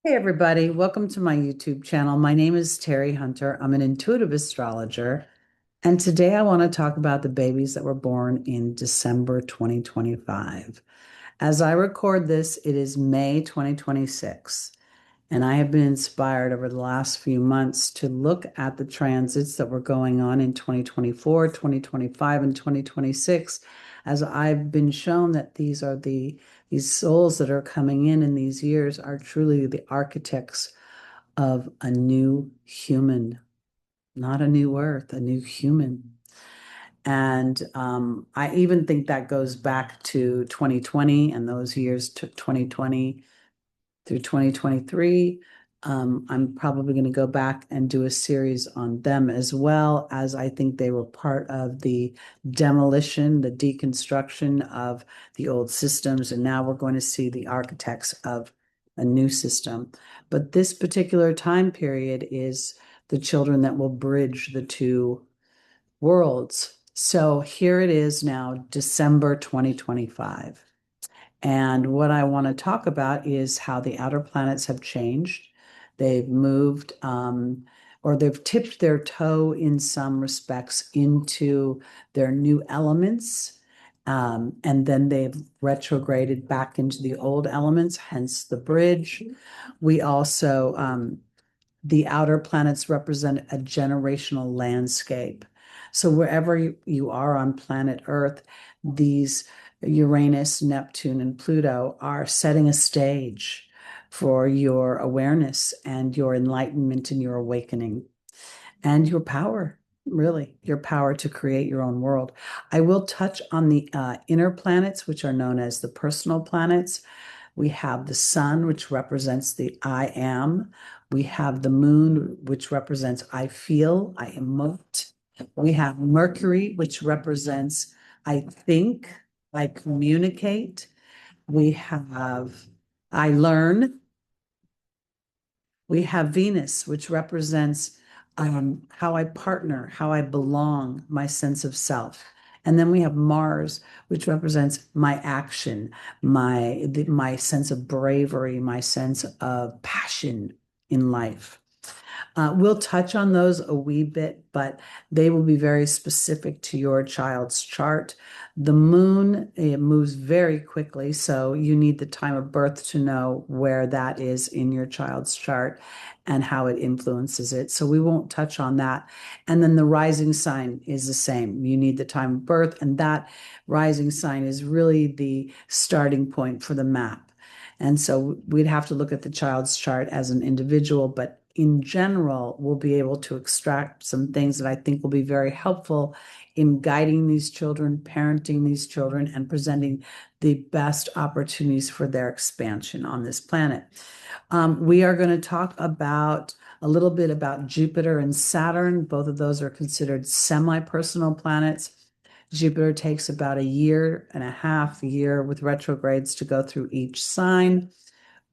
Hey everybody, welcome to my YouTube channel. My name is Teri Hunter. I'm an intuitive astrologer, and today I want to talk about the babies that were born in December 2025. As I record this, it is May 2026, and I have been inspired over the last few months to look at the transits that were going on in 2024, 2025, and 2026, as I've been shown that these souls that are coming in these years are truly the architects of a new human, not a new earth, a new human. And I even think that goes back to 2020 and those years to 2020 through 2023. I'm probably going to go back and do a series on them as well, as I think they were part of the demolition, the deconstruction of the old systems. And now we're going to see the architects of a new system. But this particular time period is the children that will bridge the two worlds. So here it is now, December 2025. And what I want to talk about is how the outer planets have changed. They've moved, or they've tipped their toe in some respects into their new elements. And then they've retrograded back into the old elements, hence the bridge. We also, the outer planets represent a generational landscape. So wherever you are on planet Earth, these Uranus, Neptune, and Pluto are setting a stage for your awareness and your enlightenment and your awakening and your power, really, your power to create your own world. I will touch on the inner planets, which are known as the personal planets. We have the sun, which represents the I am. We have the moon, which represents I feel, I emote. We have Mercury, which represents I think, I communicate. We have I learn. We have Venus, which represents how I partner, how I belong, my sense of self. And then we have Mars, which represents my action, my sense of bravery, my sense of passion in life. We'll touch on those a wee bit, but they will be very specific to your child's chart. The moon, it moves very quickly, so you need the time of birth to know where that is in your child's chart and how it influences it. So we won't touch on that. And then the rising sign is the same. You need the time of birth, and that rising sign is really the starting point for the map. And so we'd have to look at the child's chart as an individual, but in general, we'll be able to extract some things that I think will be very helpful in guiding these children, parenting these children, and presenting the best opportunities for their expansion on this planet. We are going to talk about a little bit about Jupiter and Saturn. Both of those are considered semi-personal planets. Jupiter takes about a year and a half, year with retrogrades to go through each sign.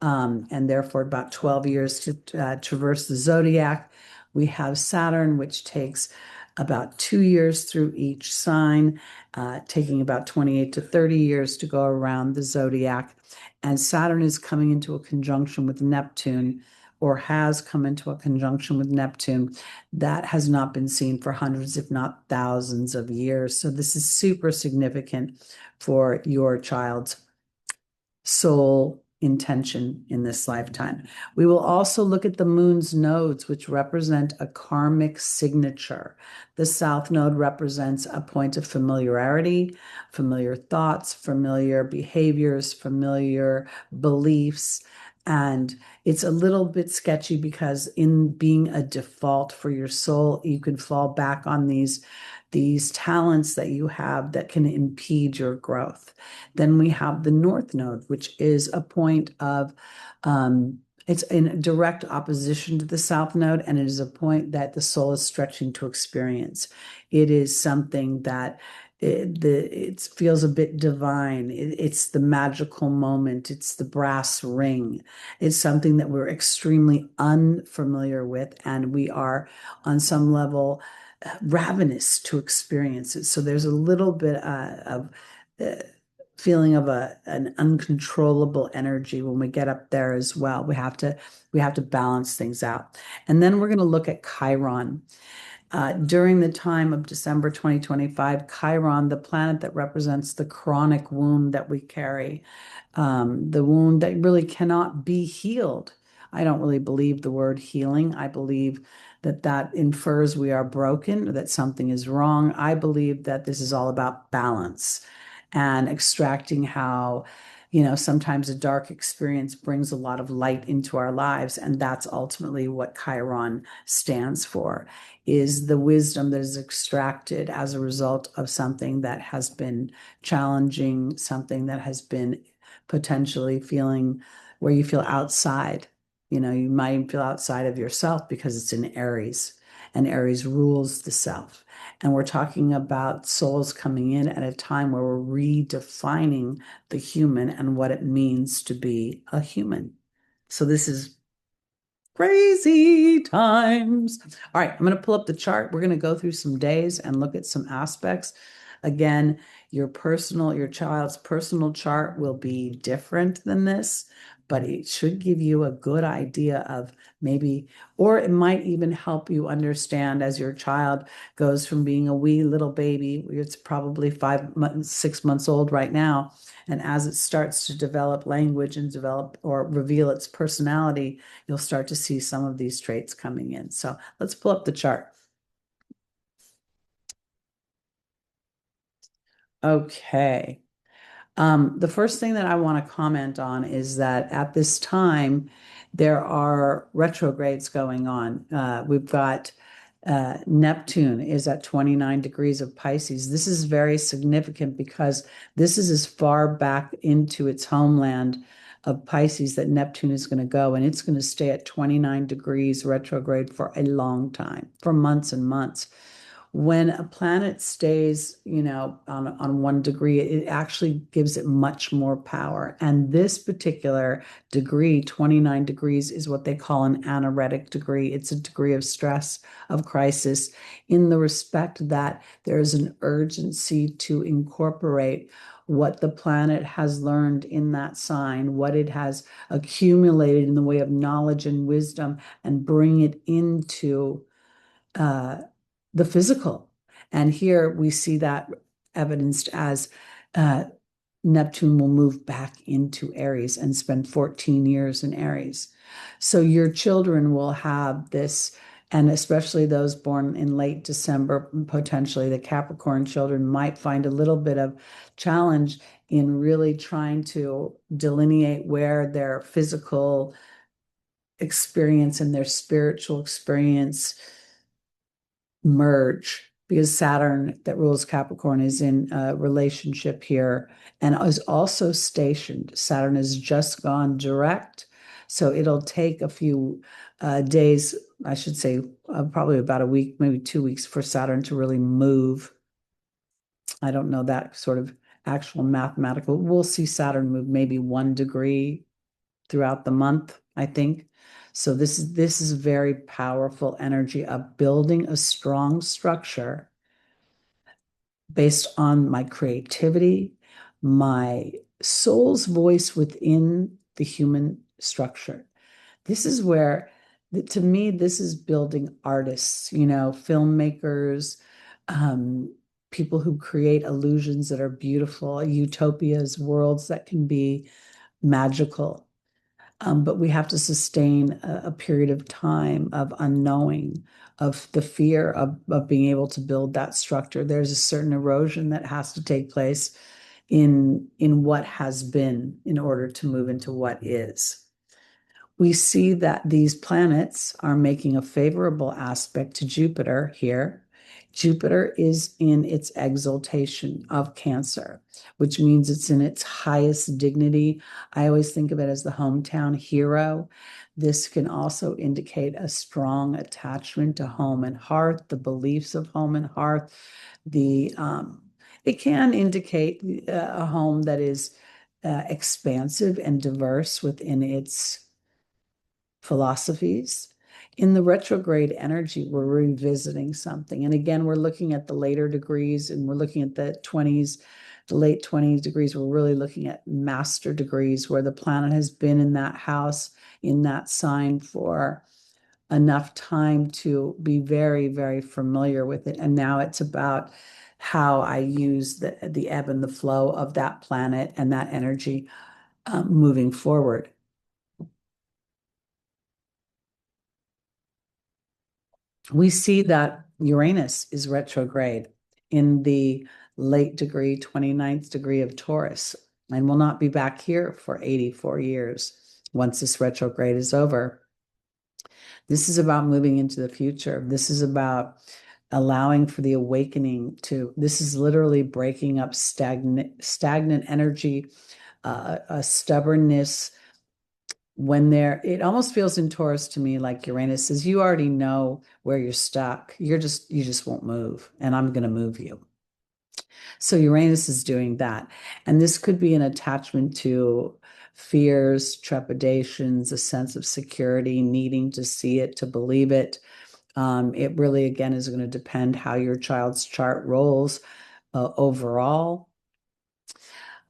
And therefore about 12 years to traverse the zodiac. We have Saturn, which takes about 2 years through each sign, taking about 28 to 30 years to go around the zodiac. And Saturn is coming into a conjunction with Neptune, or has come into a conjunction with Neptune that has not been seen for hundreds, if not thousands of years. So this is super significant for your child's soul intention in this lifetime. We will also look at the moon's nodes, which represent a karmic signature. The south node represents a point of familiarity, familiar thoughts, familiar behaviors, familiar beliefs. And it's a little bit sketchy because in being a default for your soul, you can fall back on these talents that you have that can impede your growth. Then we have the North Node, which is a point of, it's in direct opposition to the South Node, and it is a point that the soul is stretching to experience. It is something that it feels a bit divine. It's the magical moment. It's the brass ring. It's something that we're extremely unfamiliar with, and we are on some level ravenous to experience it. So there's a little bit of feeling of an uncontrollable energy when we get up there as well. We have to balance things out. And then we're going to look at Chiron. During the time of December 2025, Chiron, the planet that represents the chronic wound that we carry, the wound that really cannot be healed. I don't really believe the word healing. I believe that that infers we are broken, that something is wrong. I believe that this is all about balance and extracting how, sometimes a dark experience brings a lot of light into our lives. And that's ultimately what Chiron stands for, is the wisdom that is extracted as a result of something that has been challenging, something that has been potentially feeling where you feel outside. You might feel outside of yourself because it's in Aries, and Aries rules the self. And we're talking about souls coming in at a time where we're redefining the human and what it means to be a human. So this is crazy times. All right, I'm going to pull up the chart. We're going to go through some days and look at some aspects. Again, your child's personal chart will be different than this, but it should give you a good idea of maybe, or it might even help you understand as your child goes from being a wee little baby, it's probably 5 months, 6 months old right now, and as it starts to develop language and develop or reveal its personality, you'll start to see some of these traits coming in. So let's pull up the chart. Okay. The first thing that I want to comment on is that at this time, there are retrogrades going on. We've got Neptune is at 29 degrees of Pisces. This is very significant because this is as far back into its homeland of Pisces that Neptune is going to go, and it's going to stay at 29 degrees retrograde for a long time, for months and months. When a planet stays, on 1 degree, it actually gives it much more power. And this particular degree, 29 degrees, is what they call an anaretic degree. It's a degree of stress, of crisis, in the respect that there's an urgency to incorporate what the planet has learned in that sign, what it has accumulated in the way of knowledge and wisdom, and bring it into uh, the physical. And here we see that evidenced as uh, Neptune will move back into Aries and spend 14 years in Aries. So your children will have this, and especially those born in late December, potentially the Capricorn children might find a little bit of challenge in really trying to delineate where their physical experience and their spiritual experience merge, because Saturn that rules Capricorn is in a relationship here and is also stationed. Saturn has just gone direct, so it'll take a few days, I should say, probably about a week, maybe 2 weeks, for Saturn to really move. I don't know that sort of actual mathematical. We'll see Saturn move maybe 1 degree throughout the month, I think. So this is very powerful energy of building a strong structure based on my creativity, my soul's voice within the human structure. This is where, to me, this is building artists, filmmakers, people who create illusions that are beautiful, utopias, worlds that can be magical. But we have to sustain a period of time of unknowing, of the fear of being able to build that structure. There's a certain erosion that has to take place in what has been in order to move into what is. We see that these planets are making a favorable aspect to Jupiter here. Jupiter is in its exaltation of Cancer, which means it's in its highest dignity. I always think of it as the hometown hero. This can also indicate a strong attachment to home and hearth, the beliefs of home and hearth. It can indicate a home that is expansive and diverse within its philosophies. In the retrograde energy, we're revisiting something. And again, we're looking at the later degrees and we're looking at the 20s, the late 20s degrees. We're really looking at master degrees where the planet has been in that house, in that sign for enough time to be very, very familiar with it. And now it's about how I use the ebb and the flow of that planet and that energy moving forward. We see that Uranus is retrograde in the late degree, 29th degree of Taurus, and will not be back here for 84 years once this retrograde is over. This is about moving into the future. This is about allowing for the awakening this is literally breaking up stagnant energy, a stubbornness it almost feels in Taurus to me like Uranus says, you already know where you're stuck. You just won't move, and I'm going to move you. So Uranus is doing that. And this could be an attachment to fears, trepidations, a sense of security, needing to see it, to believe it. It really, again, is going to depend how your child's chart rolls overall.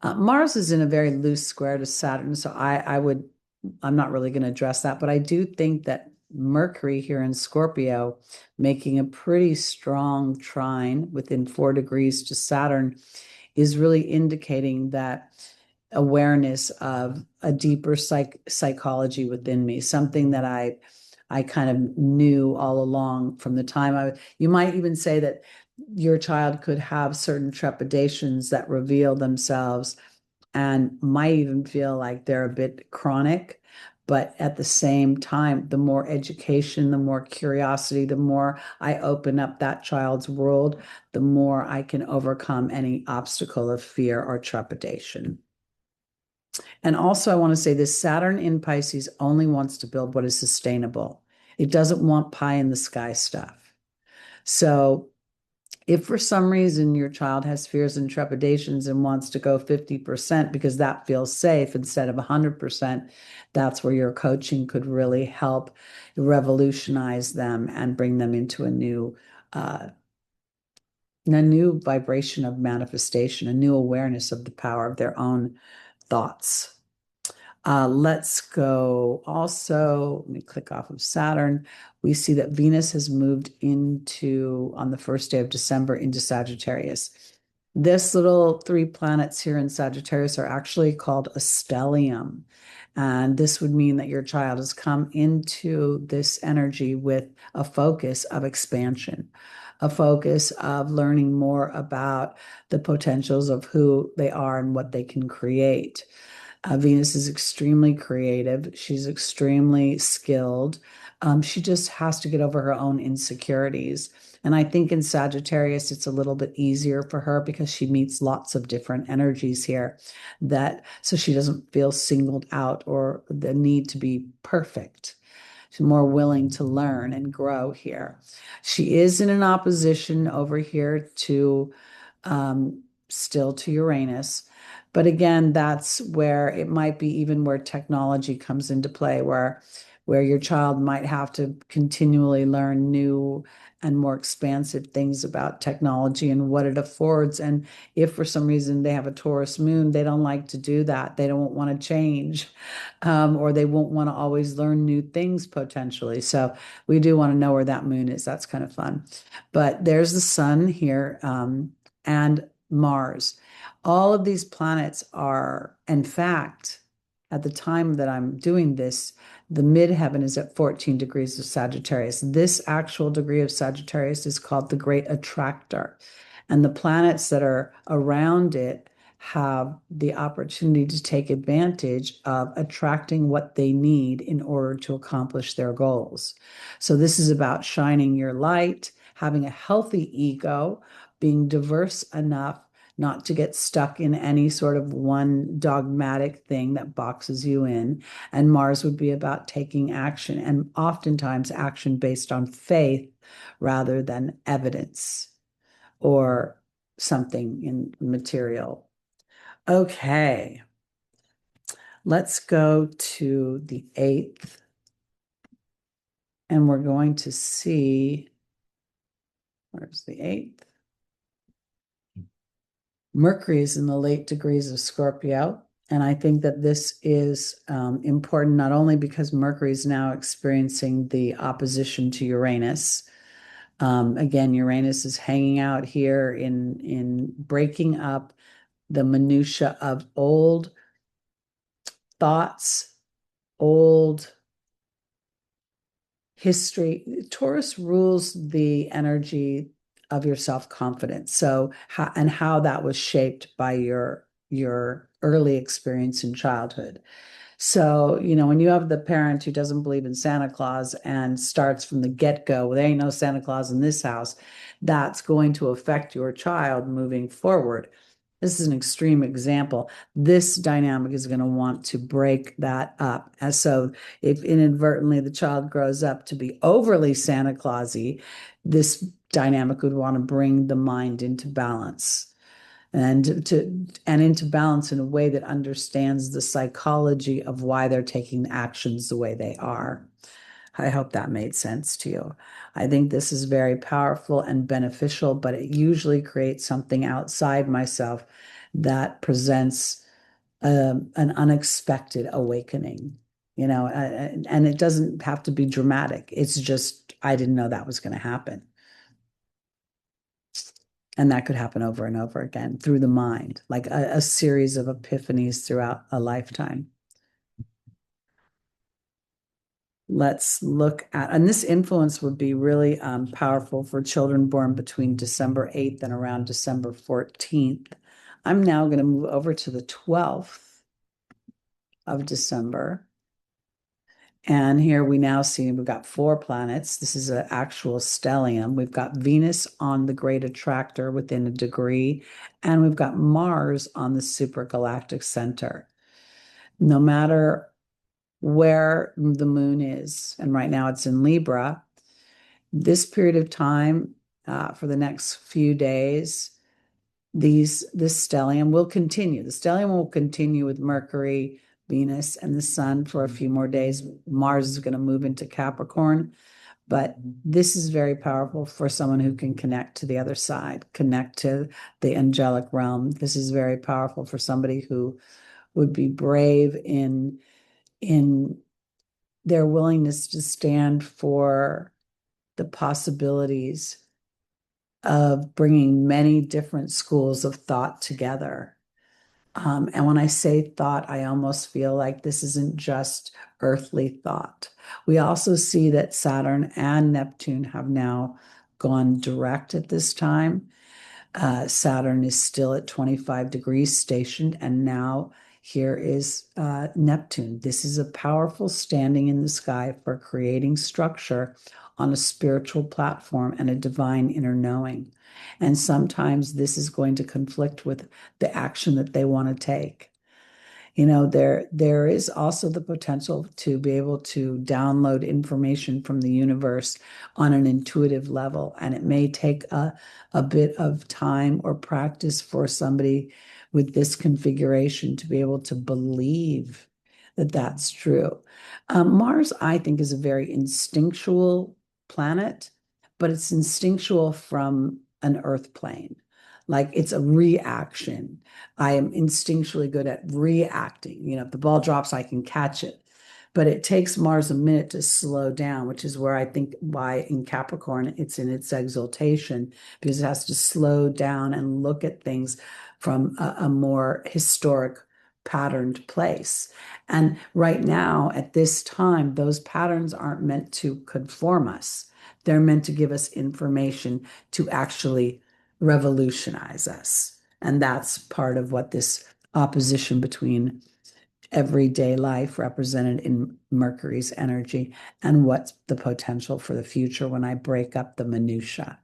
Mars is in a very loose square to Saturn, so I'm not really going to address that, but I do think that Mercury here in Scorpio, making a pretty strong trine within 4 degrees to Saturn, is really indicating that awareness of a deeper psychology within me, something that I kind of knew all along from the time you might even say that your child could have certain trepidations that reveal themselves and might even feel like they're a bit chronic. But at the same time, the more education, the more curiosity, the more I open up that child's world, the more I can overcome any obstacle of fear or trepidation. And also, I want to say this Saturn in Pisces only wants to build what is sustainable. It doesn't want pie in the sky stuff. So if for some reason your child has fears and trepidations and wants to go 50% because that feels safe instead of 100%, that's where your coaching could really help revolutionize them and bring them into a new vibration of manifestation, a new awareness of the power of their own thoughts. Let's go also, let me click off of Saturn. We see that Venus has moved on the first day of December, into Sagittarius. This little 3 planets here in Sagittarius are actually called a stellium. And this would mean that your child has come into this energy with a focus of expansion, a focus of learning more about the potentials of who they are and what they can create. Venus is extremely creative. She's extremely skilled. She just has to get over her own insecurities. And I think in Sagittarius, it's a little bit easier for her because she meets lots of different energies here so she doesn't feel singled out or the need to be perfect. She's more willing to learn and grow here. She is in an opposition over here still to Uranus. But again, that's where it might be even where technology comes into play, where your child might have to continually learn new and more expansive things about technology and what it affords. And if for some reason they have a Taurus moon, they don't like to do that. They don't want to change, or they won't want to always learn new things potentially. So we do want to know where that moon is. That's kind of fun. But there's the sun here, and Mars. All of these planets are, in fact, at the time that I'm doing this, the midheaven is at 14 degrees of Sagittarius. This actual degree of Sagittarius is called the Great Attractor. And the planets that are around it have the opportunity to take advantage of attracting what they need in order to accomplish their goals. So this is about shining your light, having a healthy ego, being diverse enough not to get stuck in any sort of one dogmatic thing that boxes you in. And Mars would be about taking action, and oftentimes action based on faith rather than evidence or something in material. Okay, let's go to the 8th And we're going to see, where's the 8th? Mercury is in the late degrees of Scorpio. And I think that this is important not only because Mercury is now experiencing the opposition to Uranus. Again, Uranus is hanging out here in breaking up the minutia of old thoughts, old history. Taurus rules the energy of your self-confidence. So how that was shaped by your early experience in childhood. So, when you have the parent who doesn't believe in Santa Claus and starts from the get-go, there ain't no Santa Claus in this house, that's going to affect your child moving forward. This is an extreme example. This dynamic is going to want to break that up. And so if inadvertently the child grows up to be overly Santa Clausy, this dynamic would want to bring the mind into balance and into balance in a way that understands the psychology of why they're taking actions the way they are. I hope that made sense to you. I think this is very powerful and beneficial, but it usually creates something outside myself that presents an unexpected awakening, and it doesn't have to be dramatic. It's just, I didn't know that was going to happen. And that could happen over and over again through the mind, like a series of epiphanies throughout a lifetime. Let's look at, and this influence would be really powerful for children born between December 8th and around December 14th. I'm now going to move over to the 12th of December. And here we now see we've got 4 planets. This is an actual stellium. We've got Venus on the great attractor within a degree, and we've got Mars on the supergalactic center. No matter where the moon is, and right now it's in Libra, this period of time for the next few days, this stellium will continue. The stellium will continue with Mercury, Venus, and the Sun for a few more days. Mars is going to move into Capricorn, but this is very powerful for someone who can connect to the other side, connect to the angelic realm. This is very powerful for somebody who would be brave in their willingness to stand for the possibilities of bringing many different schools of thought together. And when I say thought, I almost feel like this isn't just earthly thought. We also see that Saturn and Neptune have now gone direct at this time. Saturn is still at 25 degrees stationed, and now here is Neptune. This is a powerful standing in the sky for creating structure on a spiritual platform and a divine inner knowing. And sometimes this is going to conflict with the action that they want to take. There is also the potential to be able to download information from the universe on an intuitive level, and it may take a bit of time or practice for somebody with this configuration to be able to believe that that's true. Mars, I think, is a very instinctual planet, but it's instinctual from an earth plane. Like it's a reaction. I am instinctually good at reacting. If the ball drops, I can catch it. But it takes Mars a minute to slow down, which is where I think why in Capricorn it's in its exaltation, because it has to slow down and look at things from a more historic patterned place. And right now, at this time, those patterns aren't meant to conform us. They're meant to give us information to actually revolutionize us. And that's part of what this opposition between everyday life represented in Mercury's energy and what's the potential for the future when I break up the minutia.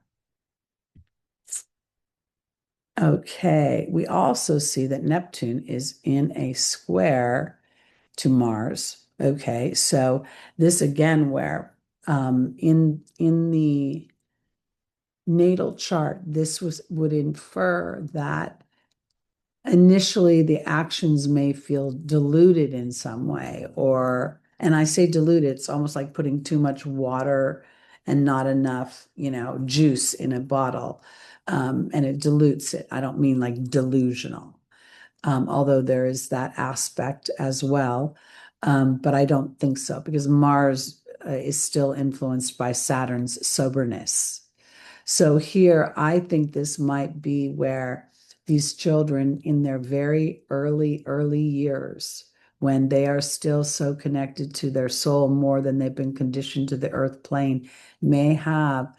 Okay, we also see that Neptune is in a square to Mars. Okay, so this again where in the natal chart, this would infer that initially the actions may feel diluted in some way, or And I say dilute, it's almost like putting too much water and not enough, juice in a bottle. And it dilutes it. I don't mean like delusional, although there is that aspect as well. But I don't think so because Mars is still influenced by Saturn's soberness. So here, I think this might be where these children in their very early years, when they are still so connected to their soul more than they've been conditioned to the earth plane, may have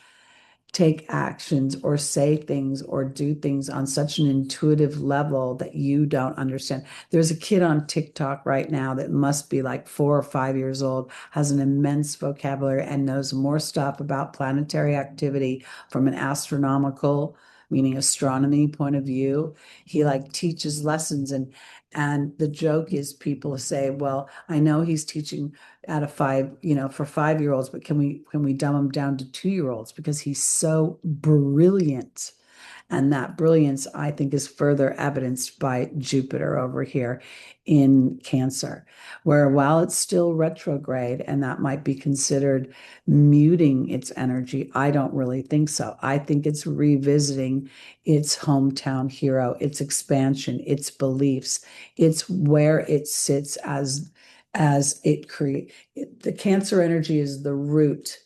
take actions or say things or do things on such an intuitive level that you don't understand. There's a kid on TikTok right now that must be like 4 or 5 years old, has an immense vocabulary and knows more stuff about planetary activity from an astronomical, meaning astronomy point of view. He like teaches lessons and the joke is people say, well, I know he's teaching out of five, for 5 year olds, but can we dumb him down to 2 year olds because he's so brilliant. And that brilliance, I think, is further evidenced by Jupiter over here in Cancer, where while it's still retrograde and that might be considered muting its energy, I don't really think so. I think it's revisiting its hometown hero, its expansion, its beliefs, it's where it sits as it create the Cancer energy is the root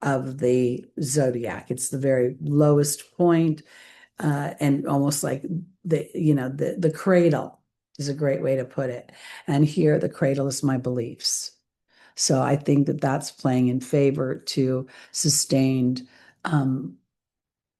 of the zodiac. It's the very lowest point, and almost like the cradle is a great way to put it. And here, the cradle is my beliefs. So I think that that's playing in favor to sustained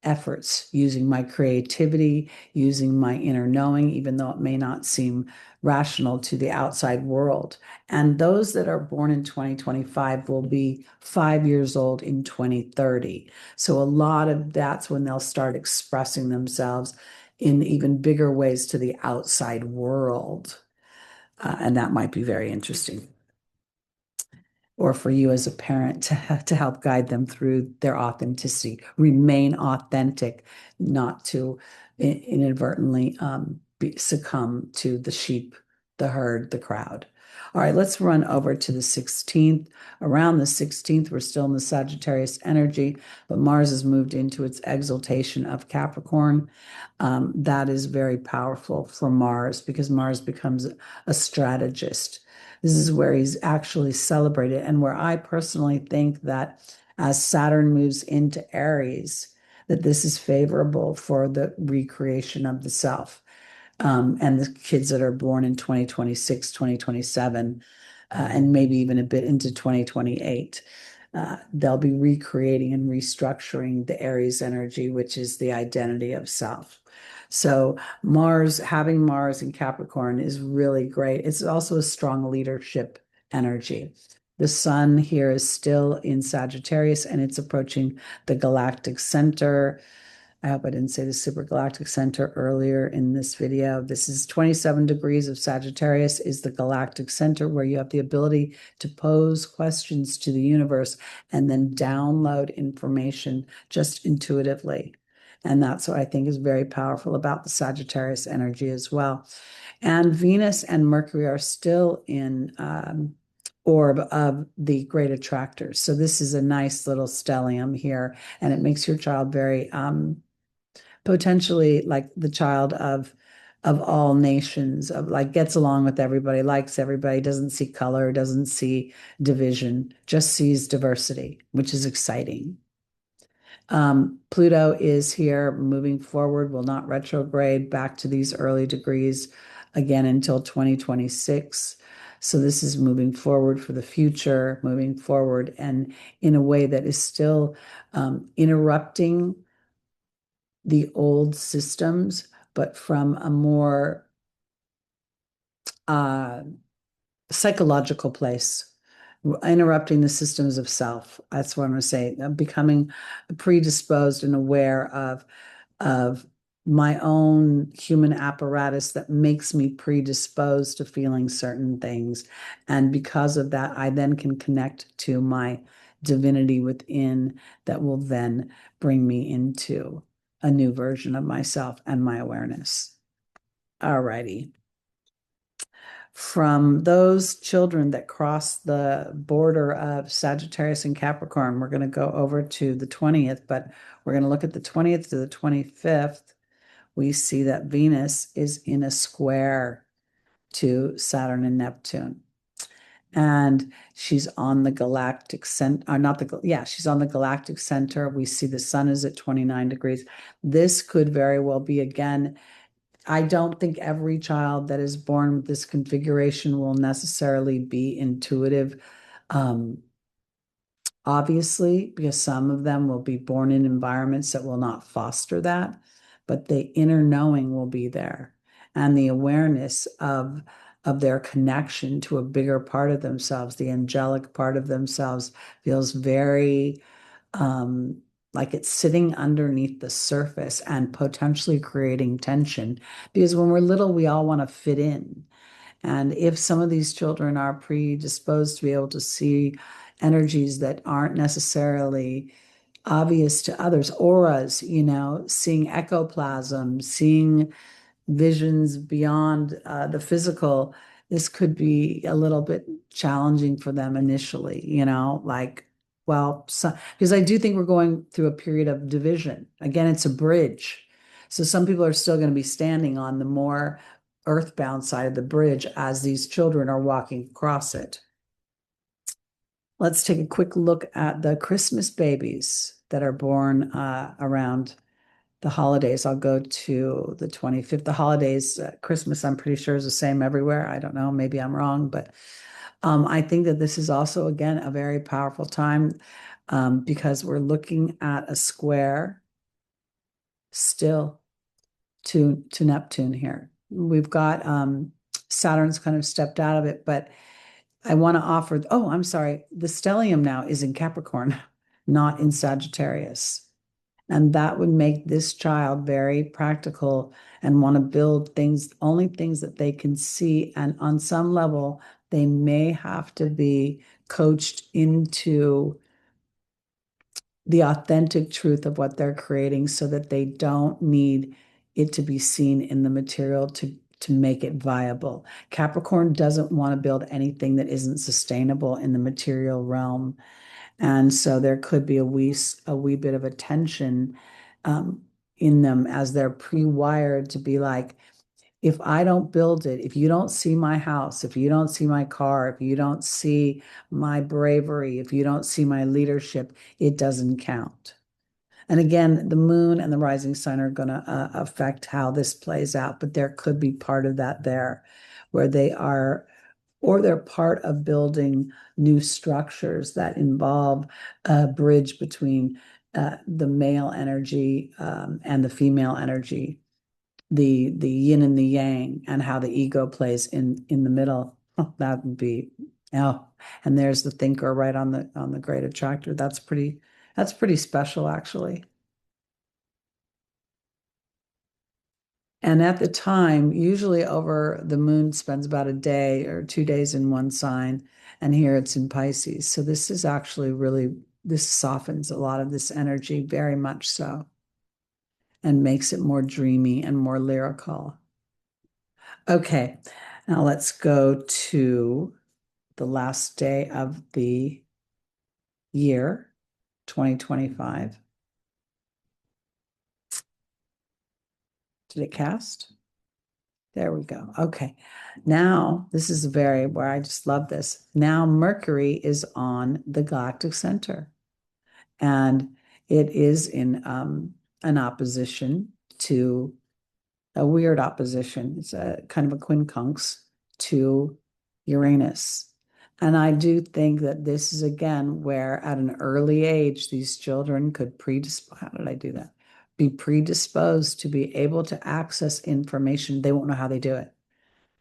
efforts using my creativity, using my inner knowing, even though it may not seem rational to the outside world. And those that are born in 2025 will be 5 years old in 2030. So a lot of that's when they'll start expressing themselves in even bigger ways to the outside world. And that might be very interesting, or for you as a parent to help guide them through their authenticity, remain authentic, not to inadvertently succumb to the sheep, the herd, the crowd. All right, let's run over to the 16th. Around the 16th, we're still in the Sagittarius energy, but Mars has moved into its exaltation of Capricorn. That is very powerful for Mars because Mars becomes a strategist. This is where he's actually celebrated, and where I personally think that as Saturn moves into Aries, that this is favorable for the recreation of the self. And the kids that are born in 2026, 2027, and maybe even a bit into 2028, they'll be recreating and restructuring the Aries energy, which is the identity of self. So having Mars in Capricorn is really great. It's also a strong leadership energy. The sun here is still in Sagittarius and it's approaching the galactic center. I hope I didn't say the supergalactic center earlier in this video. This is 27 degrees of Sagittarius is the galactic center, where you have the ability to pose questions to the universe and then download information just intuitively. And that's what I think is very powerful about the Sagittarius energy as well. And Venus and Mercury are still in orb of the great attractors. So this is a nice little stellium here, and it makes your child very potentially like the child of all nations, of like gets along with everybody, likes everybody, doesn't see color, doesn't see division, just sees diversity, which is exciting. Pluto is here moving forward, will not retrograde back to these early degrees again until 2026. So this is moving forward for the future, moving forward, and in a way that is still interrupting the old systems, but from a more psychological place, interrupting the systems of self. That's what I'm going to say. Becoming predisposed and aware of my own human apparatus that makes me predisposed to feeling certain things. And because of that, I then can connect to my divinity within that will then bring me into a new version of myself and my awareness. All righty. From those children that cross the border of Sagittarius and Capricorn, we're going to go over to the 20th, but we're going to look at the 20th to the 25th. We see that Venus is in a square to Saturn and Neptune. And she's on the galactic center, or not the, yeah, she's on the galactic center. We see the sun is at 29 degrees. This could very well be, again, I don't think every child that is born with this configuration will necessarily be intuitive. Um, Obviously, because some of them will be born in environments that will not foster that, but the inner knowing will be there, and the awareness of their connection to a bigger part of themselves, the angelic part of themselves, feels very um, like it's sitting underneath the surface and potentially creating tension. Because when we're little, we all want to fit in. And if some of these children are predisposed to be able to see energies that aren't necessarily obvious to others, auras, seeing ectoplasm, seeing visions beyond the physical, this could be a little bit challenging for them initially, like, well, because I do think we're going through a period of division. Again, it's a bridge. So some people are still going to be standing on the more earthbound side of the bridge as these children are walking across it. Let's take a quick look at the Christmas babies that are born around the holidays. I'll go to the 25th. The holidays, Christmas, I'm pretty sure is the same everywhere. I don't know, maybe I'm wrong, but I think that this is also, again, a very powerful time because we're looking at a square still to Neptune here. We've got Saturn's kind of stepped out of it, but I want to offer, oh, I'm sorry, the stellium now is in Capricorn, not in Sagittarius. And that would make this child very practical and want to build things, only things that they can see. And on some level, they may have to be coached into the authentic truth of what they're creating so that they don't need it to be seen in the material to make it viable. Capricorn doesn't want to build anything that isn't sustainable in the material realm. And so there could be a wee bit of a tension in them as they're pre-wired to be like, if I don't build it, if you don't see my house, if you don't see my car, if you don't see my bravery, if you don't see my leadership, it doesn't count. And again, the moon and the rising sign are going to affect how this plays out, but there could be part of that there where they are, or they're part of building new structures that involve a bridge between the male energy and the female energy, the yin and the yang, and how the ego plays in the middle. That would be, oh, and there's the thinker right on the great attractor. That's pretty special, actually. And at the time, usually over the moon spends about a day or 2 days in one sign, and here it's in Pisces. So this is actually really, this softens a lot of this energy, very much so, and makes it more dreamy and more lyrical. Okay, now let's go to the last day of the year, 2025. Did it cast? There we go. Okay. Now, this is very where I just love this. Now, Mercury is on the galactic center, and it is in an opposition to a weird opposition. It's a kind of a quincunx to Uranus. And I do think that this is again where at an early age, these children could how did I do that? Be predisposed to be able to access information. They won't know how they do it.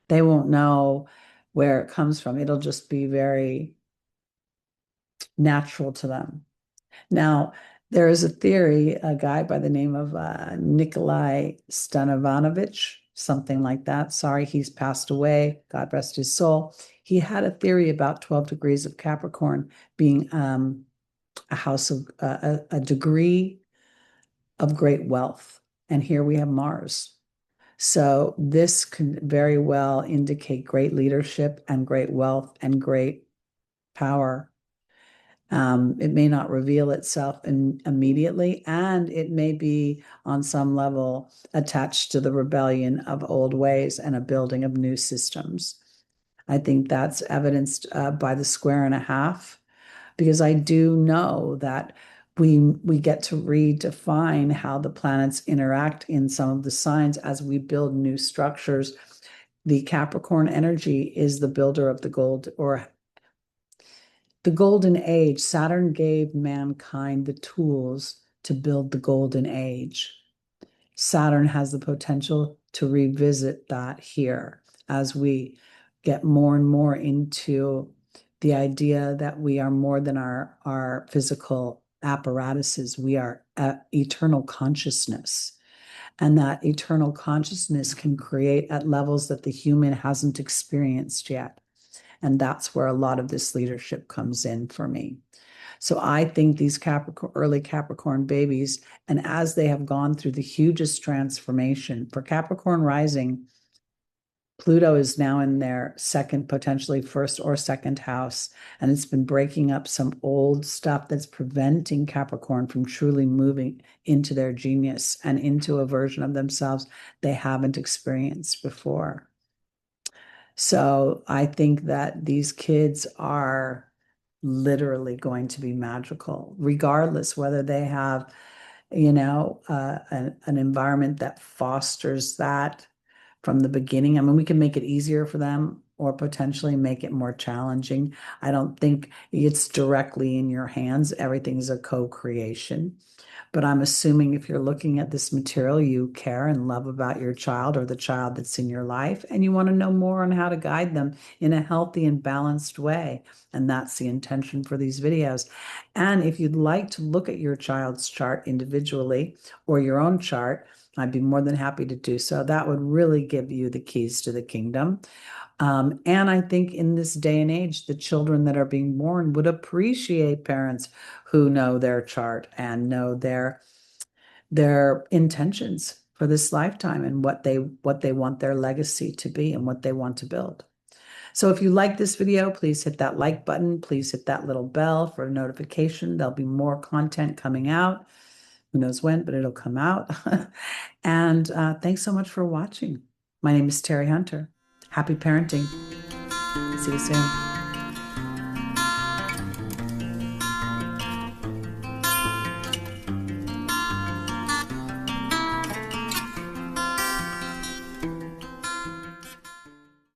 They won't know where it comes from. It'll just be very natural to them. Now, there is a theory, a guy by the name of Nikolai Stanivanovich, something like that. Sorry, he's passed away. God rest his soul. He had a theory about 12 degrees of Capricorn being a house of a degree of great wealth. And here we have Mars. So this can very well indicate great leadership and great wealth and great power. It may not reveal itself immediately, and it may be on some level attached to the rebellion of old ways and a building of new systems. I think that's evidenced by the square and a half, because I do know that we get to redefine how the planets interact in some of the signs as we build new structures. The Capricorn energy is the builder of the gold, or the golden age. Saturn gave mankind the tools to build the golden age. Saturn has the potential to revisit that here as we get more and more into the idea that we are more than our physical apparatuses. We are eternal consciousness. And that eternal consciousness can create at levels that the human hasn't experienced yet. And that's where a lot of this leadership comes in for me. So I think these early Capricorn babies, and as they have gone through the hugest transformation for Capricorn rising, Pluto is now in their second, potentially first or second house, and it's been breaking up some old stuff that's preventing Capricorn from truly moving into their genius and into a version of themselves they haven't experienced before. So I think that these kids are literally going to be magical, regardless whether they have, an environment that fosters that from the beginning. I mean, we can make it easier for them or potentially make it more challenging. I don't think it's directly in your hands. Everything is a co-creation. But I'm assuming if you're looking at this material, you care and love about your child or the child that's in your life, and you want to know more on how to guide them in a healthy and balanced way. And that's the intention for these videos. And if you'd like to look at your child's chart individually or your own chart, I'd be more than happy to do so. That would really give you the keys to the kingdom. And I think in this day and age, the children that are being born would appreciate parents who know their chart and know their intentions for this lifetime and what they want their legacy to be and what they want to build. So if you like this video, please hit that like button. Please hit that little bell for a notification. There'll be more content coming out. Who knows when, but it'll come out. And thanks so much for watching. My name is Teri Hunter. Happy parenting. See you soon.